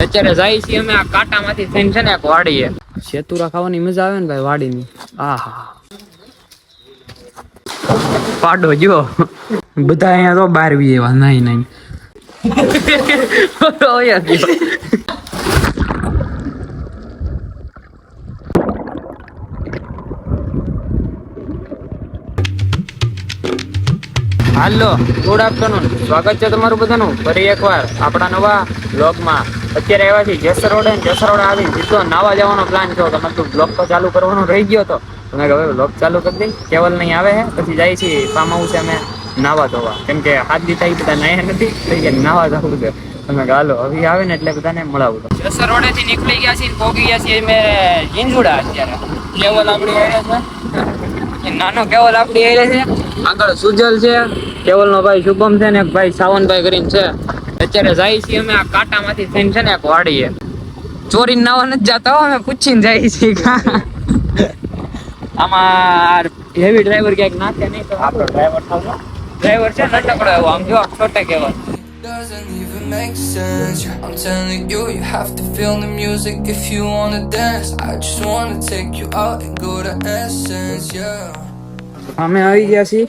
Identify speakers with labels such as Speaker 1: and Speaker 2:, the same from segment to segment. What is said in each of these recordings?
Speaker 1: અત્યારે જાય છીએ અમે આ કાંટામાંથી થઈને છે ને એક વાડીએ શેતુરા ખાવાની મજા આવે ને ભાઈ વાડીની. આહા પાડો જો બધા અહીંયા તો બહાર બી એવા નહીં નહીં હાલો ગુડ આફ્ટરનૂન, સ્વાગત છે તમારું બધાનું ફરી એકવાર આપણા નવા બ્લોગમાં. અત્યારે આવ્યા છીએ જેસર રોડ, અને જેસર રોડ આવીને સીધો નાવા જવાનો પ્લાન થયો. તમે તો બ્લોગ તો ચાલુ કરવાનો રહી ગયો હતો, તમે હવે બ્લોગ ચાલુ કરી દઈ. કેવલ નહીં આવે છે, પછી જાય છે ફાર્મ હાઉસ અમે નાવા ધોવા, કેમ કે હાથ દીધા એ બધા નાયા નથી થઈ ગયા, નાવા જવું છે. તમે હાલો હવે આવે ને એટલે બધાને મળાવું. જેસર રોડેથી નીકળી ગયા છીએ, પહોંચી ગયા છીએ અમે ઝીંઝુડા. અત્યારે કેવલ આપણી આવ્યા છે, નાનો કેવલ આપણી આવ્યા છે, આગળ સુજલ છે, કેવલ નો ભાઈ શુભમ છે ને એક ભાઈ સાવનભાઈ કરીને છે. અત્યારે જાય છીએ અમે આ કાંટામાંથી થઈને છે ને એક વાડીએ. ચોરીને નાવા નથી જતા હો, અમે પૂછીને જાય છીએ. આમાં હેવી ડ્રાઈવર ક્યાંક નાખે નહીં તો આપણો ડ્રાઈવર છે નટકડો એવો, આમ જો છોટે કેવલ.
Speaker 2: Doesn't even make sense. I'm telling you, you have to feel the music if you wanna dance. I just wanna take you out and go to Essence, yeah.
Speaker 1: અમે આવી ગયા છીએ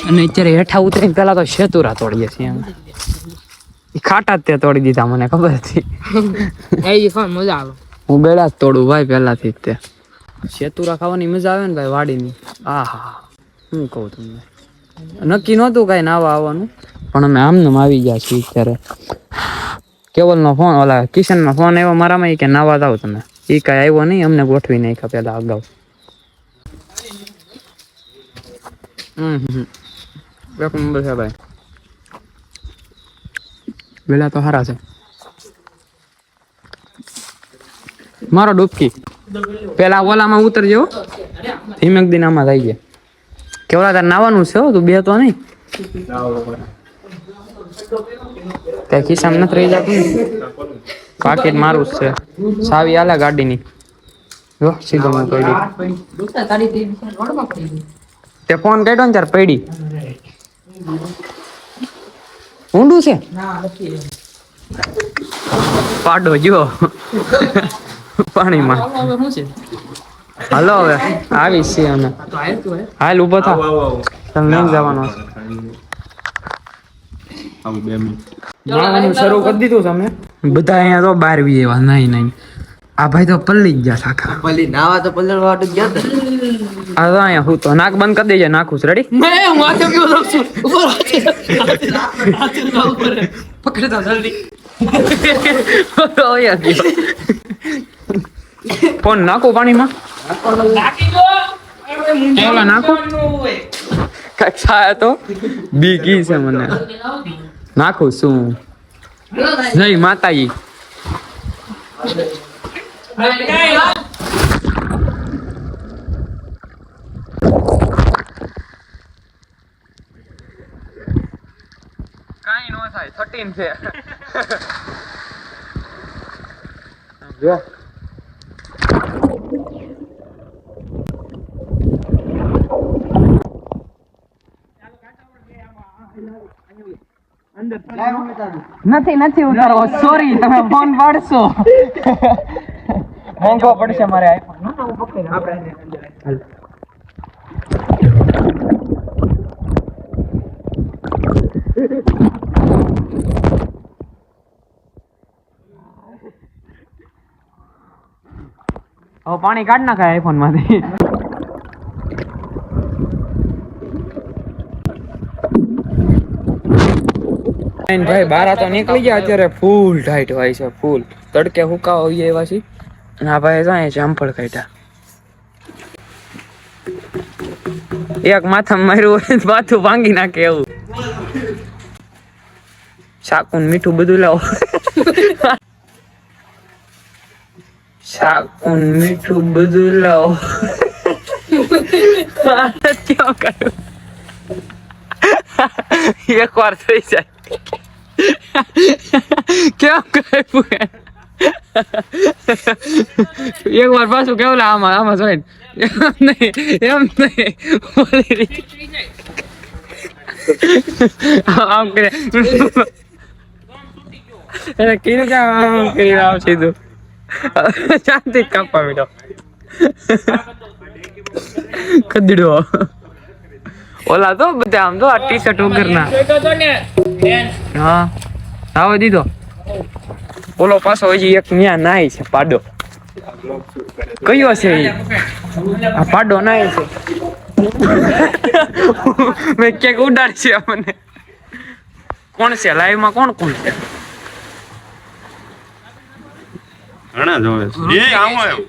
Speaker 1: અને અત્યારે હેઠા ઉતરીને પેલા તો શેતુરા તોડીએ છીએ. એ ખાટા જ તે તોડી દીધા, મને ખબર હતી. મજા આવે, હું બેડા જ તોડું ભાઈ પહેલાથી જ. તે શેતુરા ખાવાની મજા આવે ને ભાઈ વાડીની. આહા હું કહું તમને, નક્કી નહોતું કાંઈ નાવા આવવાનું, પણ અમે આમને આવી ગયા છીએ. અત્યારે કેવલનો ફોન, ઓલા કિશનનો ફોન આવ્યો મારામાં, એ કે નાવા જાવ તમે. એ કાંઈ આવ્યો નહીં, અમને ગોઠવી નાખ્યા પેલા અગાઉ. એક નંબર છે ભાઈ, વેલા તો સારા છે. મારો ડૂબકી પેલા ઓલામાં ઉતરજો, ધીમેક દિન આમાં થઈ ગયા. કેવડા તાર નાવાનું છે, તું બે તો નહીં કઈ ખિસ્સામાં નથી રહી જતું. પાકીટ મારું જ છે, સાવી આલે ગાડીની. જો સીધો હું પડી, તે ફોન કાઢ્યો ને ત્યારે પડી. ઊંડું છે પાડો જો પાણીમાં. હાલો હવે આવી છીએ અમે. હાલ ઉભો થા, તમે નહીં જવાનો. નાવાનું શરૂ કરી દીધું તમે બધા. અહીંયા તો બહાર બી એવા નહીં નહીં. આ ભાઈ તો પલ્લી જ ગયા સાખા.
Speaker 3: પલ્લી નાવા તો પલ્લર વાટું ગયા હતા.
Speaker 1: આ તો અહીંયા હું તો નાક બંધ કરી દેજે, નાખું છું. રેડી? પકડતા જલ્દી. ફોન નાખો પાણીમાં, નાખો કક્ષા તો બીકી છે મને. નાખું શું? જય માતાજી. કાઈ નો થાય, 13 છે. જો નથી ઉતારવો, સોરી. તમે ફોન પાડશો, મોંઘો પડશે મારે આઈફોન. હવે પાણી કાઢ નાખાય આઈફોન માંથી. ભાઈ બારા તો નીકળી ગયા. અત્યારે ફૂલ ટાઈટ હોય છે, ફૂલ તડકે હુકા હોઈએ એવા છે. ના ભાઈ જાય જામફળ કાઢ્યા. એક માથા માર્યું હોય માથું ભાંગી નાખે એવું. શાકુન મીઠું બધું લાવો. શાકુન મીઠું બધું લાવો. ક્યાં કર્યું? એક વાર થઈ જાય. કેમ કર્યું? એક વાર પાછું કેવું આમાં જોઈ એમ નહીં આમ કરે. એને કીધું કે આમ કરી આવ સીધું શાંતિ કાપવા મીઠો કદડો ઓલા તો બધા આમ તો આ ટી શર્ટ વગરના હા આવો દીધો ઓલો પાછો હજી એક ન્યા નાય છે પાડો કયો છે ઈ? આ પાડો નાય છે મેં ક્યાંક ઉડાડશે મને કોણ છે લાઈવ માં કોણ કોણ છે
Speaker 4: ઘણા જોવે છે એ આવો આવ્યો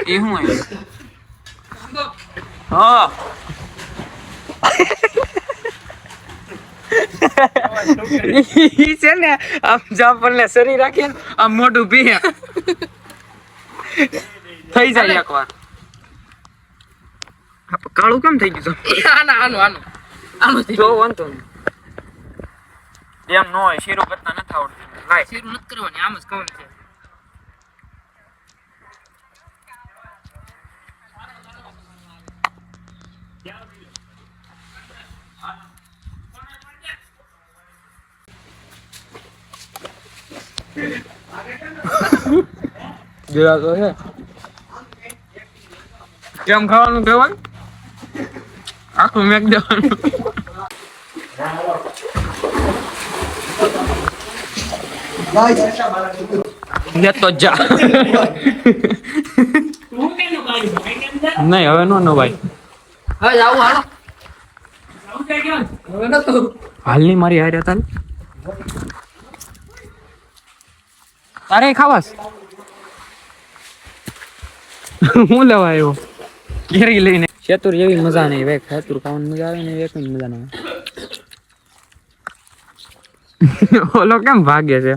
Speaker 1: એ હું હા ઈ છે ને આમ જાપણ ને શરીર રાખીએ ને આમ મોઢું પીએ થઈ જાય એકવાર કાળું કેમ થઈ ગયું આનું જો વાંધો નહીં એમ ન હોય શીરો કરતા નથી આવડતું લાય શીરો નથી કરવાની આમ જ કરવાનું છે જરા તો છે કેમ ખાવાનું કહેવાય આખું મેક દેવાનું તો જા નહીં હવે નો ભાઈ હાલની મારી હારે હતા ને તારે ખાવાસ હું લેવા આવ્યો કેરી લઈને શેતુર જેવી મજા નહીં વેક શેતુર ખાવાની મજા આવે ને વેક મજા નહીં ઓલો કેમ ભાગે છે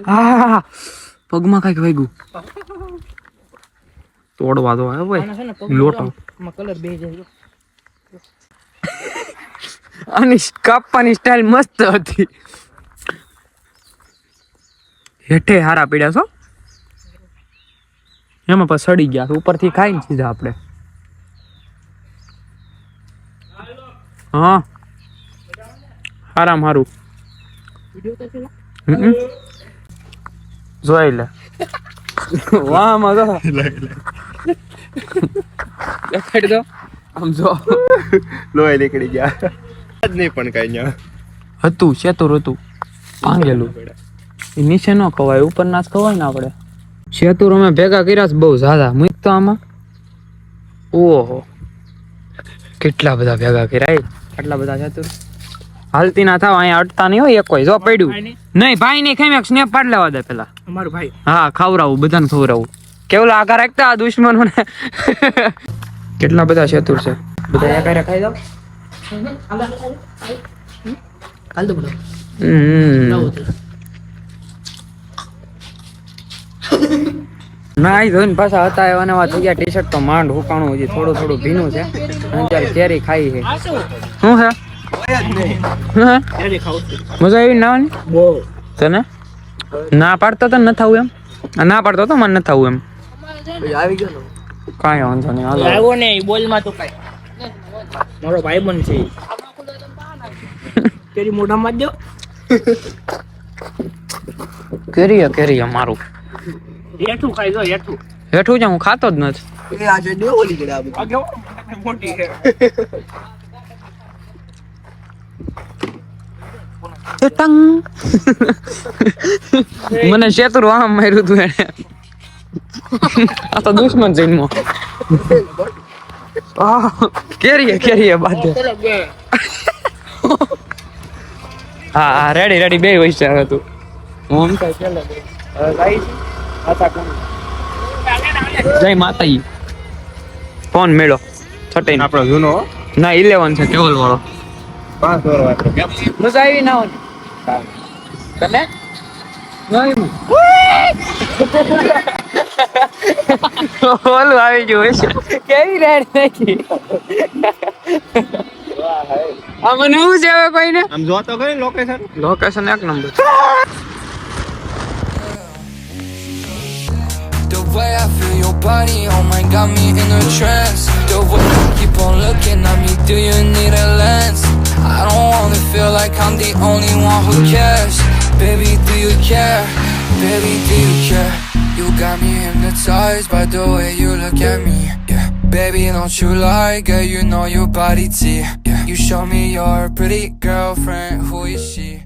Speaker 1: હા પગમાં કઈક વાગ્યું તોડવા દો હવે ભાઈ લોટો કલર બે જાય આની કાપવાની સ્ટાઇલ મસ્ત હતી હેઠે હારા પીડ્યા છો એમાં પછી સડી ગયા ઉપરથી ખાઈ ને સીધા આપણે હા હારામ હારું જોઈ લે વાહ મજા દેખાડી દો આમ જો
Speaker 4: લોહી નીકળી ગયા જ નહીં પણ કઈ ન્યા
Speaker 1: હતું શેતુર હતું ભાંગેલું એ નીચે ન ખવાય ઉપર ના જ ખવાય ને આપણે શેતુર અમે ભેગા કર્યા છે બહુ ઝાઝા મૂક તો આમાં ઓહો કેટલા બધા ભેગા કર્યા આટલા બધા શેતુર હાલતી ના થાવ અહીંયા અટતા નહીં હોય એક કોઈ જો પડ્યું નહીં ભાઈ નહીં ખાઈ એક સ્નેપ પાડ લેવા દે પેલા અમારું ભાઈ હા ખવડાવું બધાને ખવડાવું કેવલા આકાર રાખતા આ દુશ્મનો ને કેટલા બધા શેતુર છે બધા એકારે ખાઈ જાવ હાલ તો ના ધોઈને પાછા હતા એવા નવા થઈ ગયા ટી શર્ટ તો માંડ હુકાણું હજી થોડું થોડું ભીનું છે અત્યારે કેરી ખાઈ છે શું છે મજા આવી નાવાની તને ના પાડતો તો ન થવું એમ ના પાડતો તો મને ન થવું એમ
Speaker 3: આવી ગયો
Speaker 1: કાંઈ વાંધો નહીં હાલો
Speaker 5: આવ્યો ને બોલમાં તો કઈ મારો ભાઈ બન છે તેરી મોઢામાં દો
Speaker 1: કેરી મારું
Speaker 5: હેઠું ખાઈ દો હેઠું
Speaker 1: હેઠું છે હું ખાતો જ નથી
Speaker 3: એ આજે દે ઓલી ગડા
Speaker 5: આ કેવો મોટી છે
Speaker 1: ટંગ મને શેતુર વાહ માર્યું તું એને આ તો દુશ્મન જન્મો કેરીએ બાદ હા રેડી બે વૈસે હતું હું જય માતાજી ફોન મેળો 13
Speaker 4: આપણો જૂનો
Speaker 1: ના 11 છે કેવલ વાળો
Speaker 4: 5 વર્ષ
Speaker 1: મજા આવી ના તને ઓલું આવી ગયું છે કેવી રેડ નાખી આ મને એવું છે હવે કોઈને
Speaker 4: આમ જો તો ખરી
Speaker 1: લોકેશન એક number
Speaker 2: The way I feel your body, oh my, got me in a trance. The way you keep on looking at me, do you need a lens? I don't wanna feel like I'm the only one who cares. Baby, do you care? Baby, do you care? You got me hypnotized by the way you look at me. Yeah, baby, don't you lie, girl, you know your body T. Yeah, you show me your pretty girlfriend, who is she?